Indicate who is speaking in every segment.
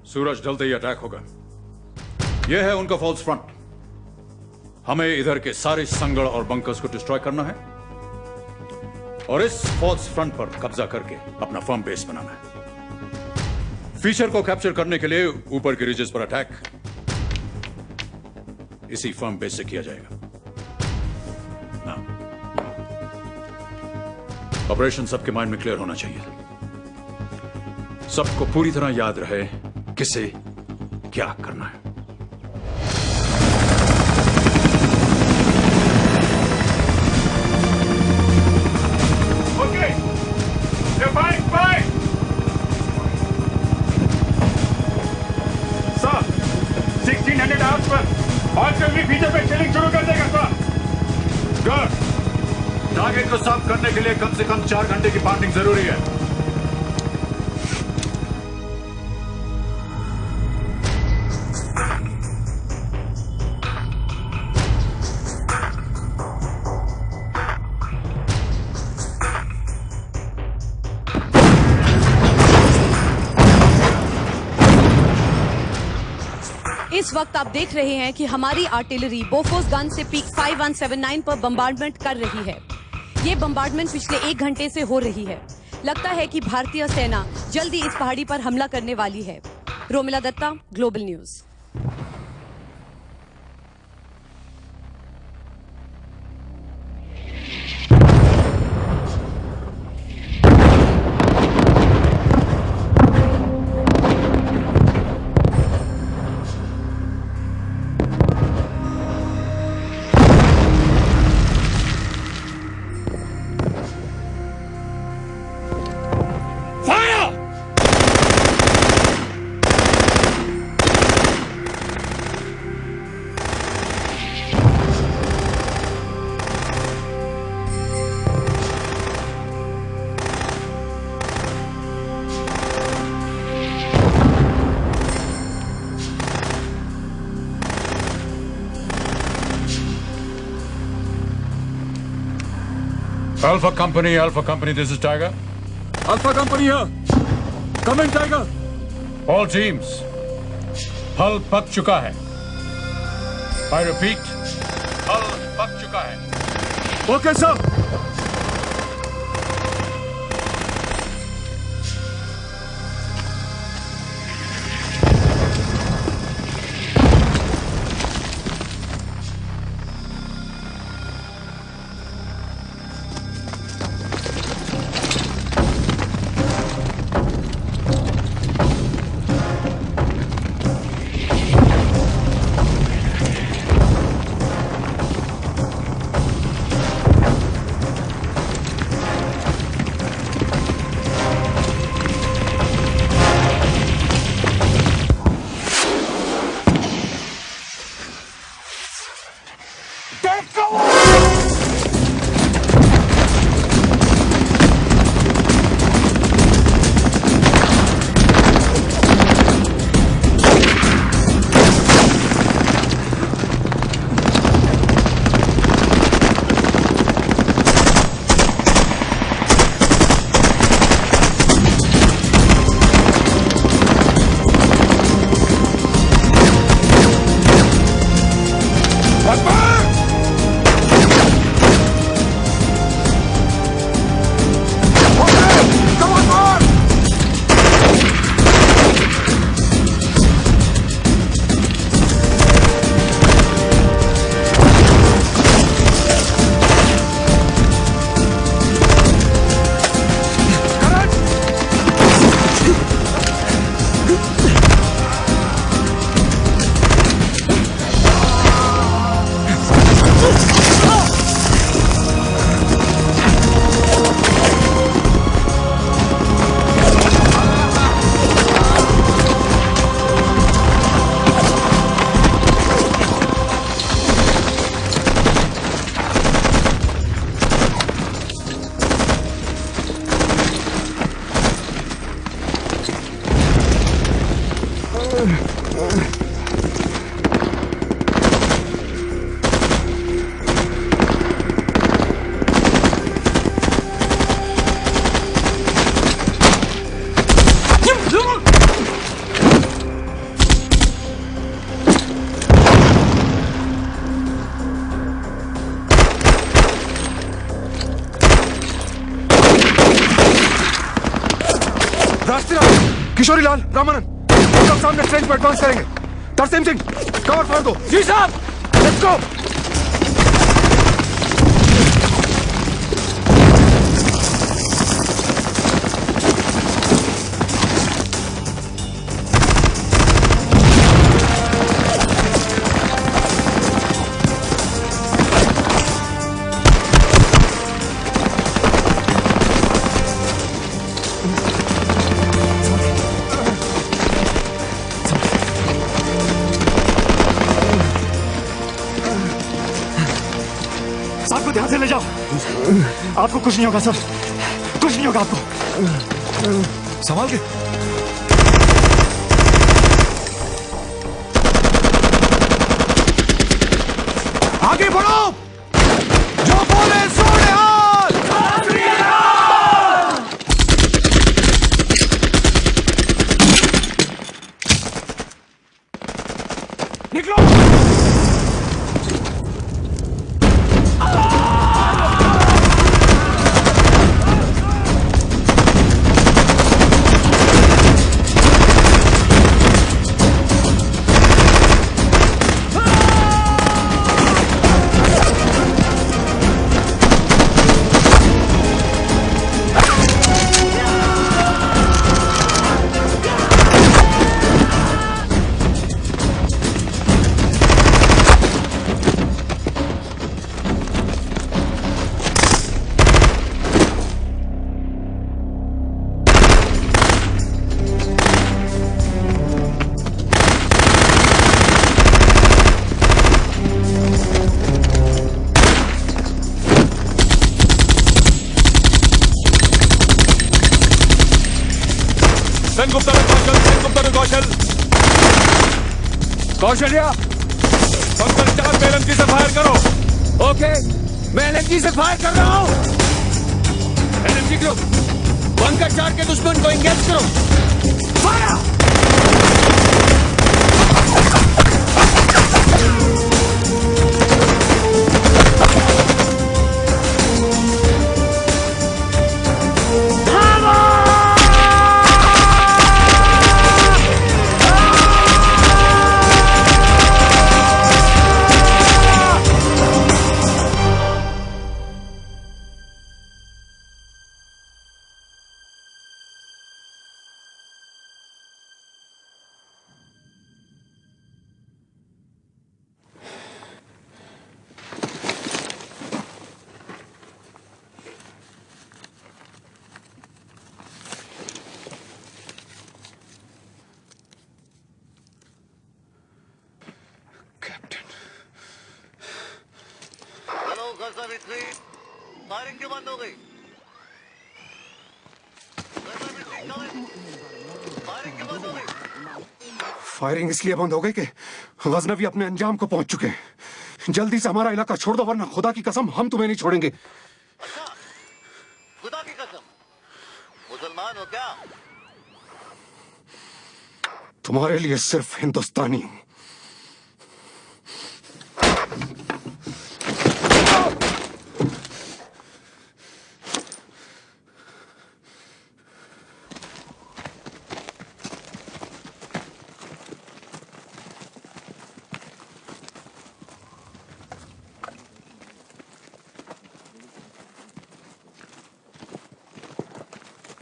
Speaker 1: सूरज ढलते ही अटैक होगा। यह है उनका फॉल्स फ्रंट। हमें इधर के सारे संगड़ और बंकर्स को डिस्ट्रॉय करना है और इस फॉल्स फ्रंट पर कब्जा करके अपना फर्म बेस बनाना है। फीचर को कैप्चर करने के लिए ऊपर के रिजेस पर अटैक इसी फर्म बेस से किया जाएगा। ऑपरेशन सबके माइंड में क्लियर होना चाहिए। सबको पूरी तरह याद रहे किसे क्या करना है।
Speaker 2: Okay, fine. Sir, 1600 hours per order भी फीचर पे शेलिंग शुरू कर देगा सर। गुड।
Speaker 1: टारगेट को साफ करने के लिए कम से कम 4 घंटे की पार्टिंग जरूरी है।
Speaker 3: इस वक्त आप देख रहे हैं कि हमारी आर्टिलरी बोफोर्स गन से पीक 5179 पर बम्बार्डमेंट कर रही है। ये बम्बार्डमेंट पिछले 1 घंटे से हो रही है। लगता है कि भारतीय सेना जल्दी इस पहाड़ी पर हमला करने वाली है। Romila Dutta, global news.
Speaker 1: Alpha Company, this is Tiger.
Speaker 2: Alpha Company here. Come in, Tiger.
Speaker 1: All teams, हल पक चुका है। I repeat, हल पक चुका है।
Speaker 2: Okay, sir.
Speaker 4: राष्ट्रीय किशोरी लाल रामानंद हम लोग सामने ट्रेन पर एडवांस करेंगे। तरसेम सिंह कवर फाड़ दो।
Speaker 5: जी साहब।
Speaker 4: Let's go.
Speaker 2: ध्यान से ले जाओ। आपको कुछ नहीं होगा सर, कुछ नहीं होगा आपको।
Speaker 4: संभाल के। आगे बढ़ो, जो बोले सो निहाल।
Speaker 2: निकलो।
Speaker 5: कौशल्या, पंकज चार पे LMG से फायर करो। ओके, मैं LMG से फायर कर रहा हूँ। LMG ग्रुप, पंकज चार के दुश्मन को एंगेज करो। फायर!
Speaker 6: फायरिंग क्यों बंद हो गई? फायरिंग क्यों बंद हो गई?
Speaker 4: फायरिंग इसलिए बंद हो गई कि गजनवी अपने अंजाम को पहुंच चुके हैं। जल्दी से हमारा इलाका छोड़ दो वरना खुदा की कसम हम तुम्हें नहीं छोड़ेंगे।
Speaker 6: अच्छा, खुदा की कसम? मुसलमान हो क्या?
Speaker 4: तुम्हारे लिए सिर्फ हिंदुस्तानी हूं।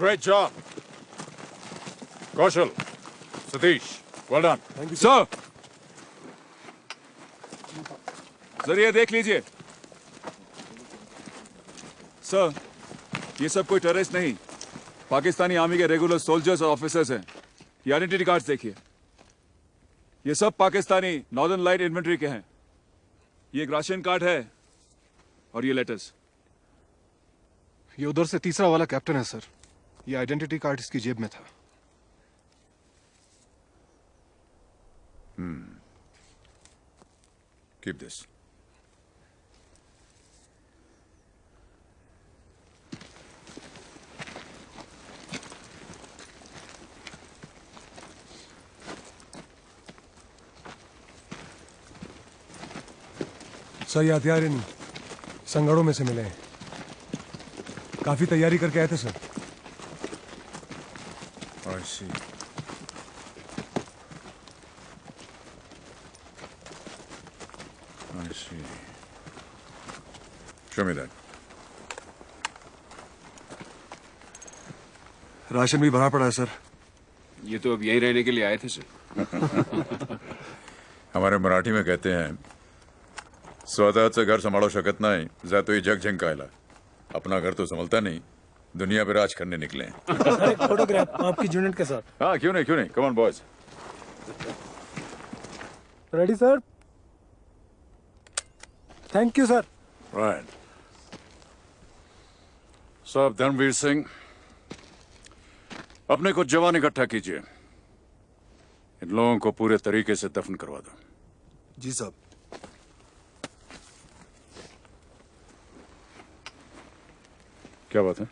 Speaker 1: Great job. Kaushal, Satish, well done.
Speaker 5: Thank you, sir. जरिए देख लीजिए। सर, ये सब कोई टेररिस्ट नहीं, पाकिस्तानी आर्मी के रेगुलर सोल्जर्स और ऑफिसर्स हैं। ये आइडेंटिटी कार्ड्स देखिए। ये सब पाकिस्तानी नॉर्दर्न लाइट इन्फेंट्री के हैं। ये एक राशन कार्ड है और ये लेटर्स।
Speaker 4: ये उधर से तीसरा वाला कैप्टन है सर। ये आइडेंटिटी कार्ड इसकी जेब में था।
Speaker 1: Keep this.
Speaker 7: सर, ये हथियार इन संगड़ों में से मिले हैं। काफी तैयारी करके आए थे sir.
Speaker 1: I see. I see. Show me that.
Speaker 7: Ration भी भरा पड़ा है सर।
Speaker 5: ये तो अब यहीं रहने के लिए आए थे सर।
Speaker 1: हमारे मराठी में कहते हैं स्वतःचं घर संभाळू शकत नाही जातोय जग झंकायला। अपना घर तो संभलता नहीं, दुनिया पे राज करने निकले हैं।
Speaker 7: सर एक फोटोग्राफ आपकी यूनिट के साथ।
Speaker 1: हाँ क्यों नहीं, come on boys.
Speaker 7: Ready sir? Thank you sir.
Speaker 1: Right. साहब धर्मवीर सिंह, अपने कुछ जवान इकट्ठा कीजिए, इन लोगों को पूरे तरीके से दफन करवा दो।
Speaker 7: जी साहब।
Speaker 1: क्या बात है?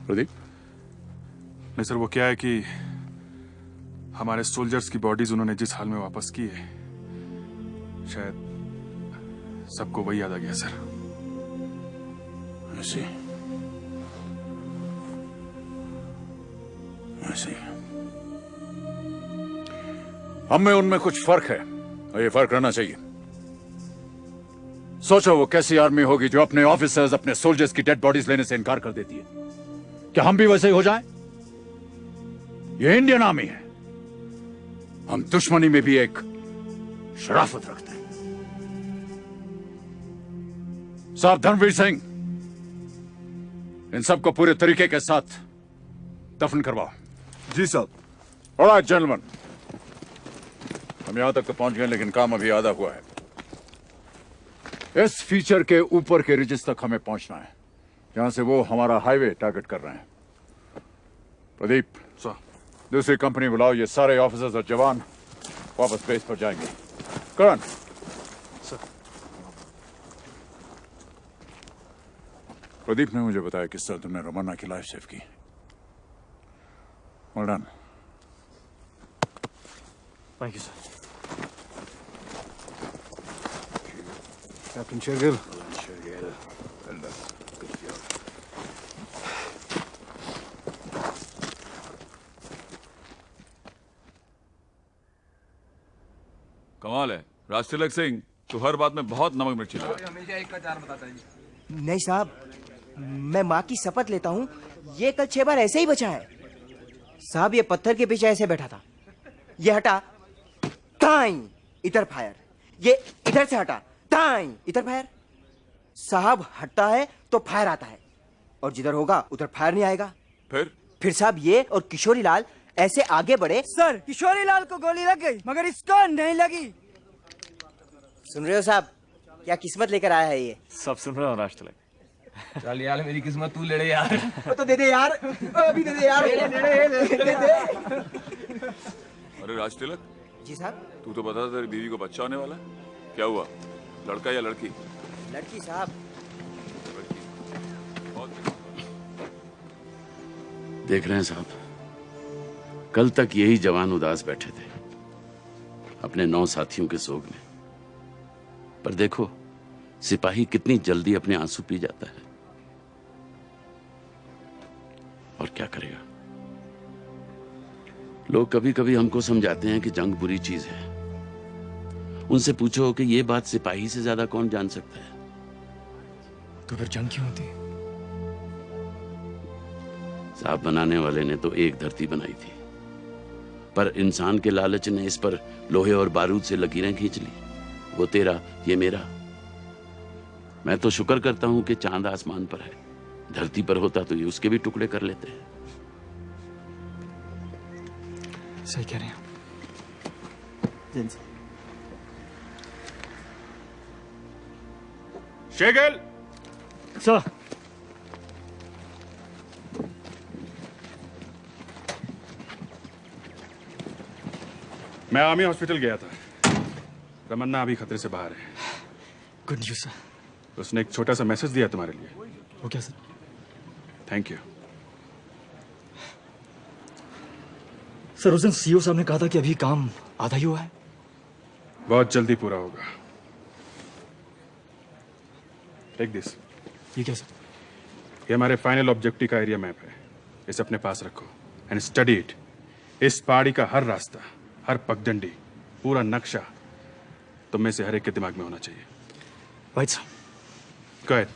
Speaker 1: प्रदीप?
Speaker 2: नहीं सर, वो क्या है कि हमारे सोल्जर्स की बॉडीज उन्होंने जिस हाल में वापस की है, शायद सबको वही याद आ गया सर।
Speaker 1: ऐसे हम में उनमें कुछ फर्क है और ये फर्क रहना चाहिए। सोचो वो कैसी आर्मी होगी जो अपने ऑफिसर्स, अपने सोल्जर्स की डेड बॉडीज लेने से इनकार कर देती है। क्या हम भी वैसे ही हो जाएं? ये इंडियन आर्मी है, हम दुश्मनी में भी एक शराफत रखते हैं। साहब धर्मवीर सिंह, इन सबको पूरे तरीके के साथ दफन करवाओ।
Speaker 7: जी साहब।
Speaker 1: ऑलराइट जेंटलमैन, हम यहां तक तो पहुंच गए लेकिन काम अभी आधा हुआ है। इस फीचर के ऊपर के रिजिस तक हमें पहुंचना है, जहां से वो हमारा हाईवे टारगेट कर रहे हैं। प्रदीप
Speaker 2: सर,
Speaker 1: दूसरी कंपनी बुलाओ, ये सारे ऑफिसर्स और जवान वापस बेस पर जाएंगे। करण।
Speaker 2: सर।
Speaker 1: प्रदीप ने मुझे बताया किस तरह तुमने रमन्ना की लाइफ सेव की। Well done.
Speaker 2: Thank you sir.
Speaker 7: Captain Shergill.
Speaker 5: कमाल है राजतिलक सिंह, तू हर बात में बहुत नमक मिर्ची लगा।
Speaker 8: नहीं साहब, मैं माँ की शपथ लेता हूँ, ये कल 6 बार ऐसे ही बचा है। साहब ये पत्थर के पीछे ऐसे बैठा था, ये हटा ताई इधर फायर, ये इधर से हटा ताई इधर फायर। साहब हटता है तो फायर आता है, और जिधर होगा उधर फायर नहीं आएगा।
Speaker 5: फिर
Speaker 8: साहब ये और किशोरी लाल ऐसे आगे बढ़े।
Speaker 9: सर किशोरी लाल को गोली लग गई मगर इसको नहीं लगी।
Speaker 8: सुन रहे हो साहब, क्या किस्मत लेकर आया है ये।
Speaker 2: सब सुन रहे हो राजतिलक?
Speaker 9: चल यार मेरी किस्मत तू लड़े यार।
Speaker 8: तो दे दे यार, अभी दे दे यार, दे दे।
Speaker 5: अरे राजतिलक
Speaker 8: जी साहब।
Speaker 5: तू तो बता, तेरी बीवी को बच्चा होने वाला है, क्या हुआ? लड़का या लड़की?
Speaker 8: लड़की साहब।
Speaker 10: देख रहे हैं साहब, कल तक यही जवान उदास बैठे थे अपने 9 साथियों के सोग में, पर देखो सिपाही कितनी जल्दी अपने आंसू पी जाता है। और क्या करेगा, लोग कभी कभी हमको समझाते हैं कि जंग बुरी चीज है। उनसे पूछो कि ये बात सिपाही से ज्यादा कौन जान सकता है।
Speaker 9: तो फिर जंग क्यों होती?
Speaker 10: साहब बनाने वाले ने तो एक धरती बनाई थी, पर इंसान के लालच ने इस पर लोहे और बारूद से लकीरें खींच ली। वो तेरा, ये मेरा। मैं तो शुक्र करता हूं कि चांद आसमान पर है, धरती पर होता तो ये उसके भी टुकड़े कर लेते हैं।
Speaker 9: सही कह रहे हैं।
Speaker 2: शेगल
Speaker 9: सर।
Speaker 2: मैं आर्मी हॉस्पिटल गया था, रमन्ना अभी खतरे से बाहर है।
Speaker 9: Good news sir.
Speaker 2: उसने एक छोटा सा मैसेज दिया तुम्हारे लिए।
Speaker 9: वो क्या सर?
Speaker 2: Thank you.
Speaker 9: सर उस दिन सीओ साहब ने कहा था कि अभी काम आधा ही हुआ है।
Speaker 2: बहुत जल्दी पूरा होगा। Take this.
Speaker 9: ये क्या सर?
Speaker 2: ये हमारे फाइनल ऑब्जेक्टिव का एरिया मैप है, इसे अपने पास रखो एंड स्टडी इट। इस पहाड़ी का हर रास्ता, हर पगडंडी, पूरा नक्शा तुम में से हर एक के दिमाग में होना चाहिए।
Speaker 9: राइट साहब।
Speaker 2: Go ahead.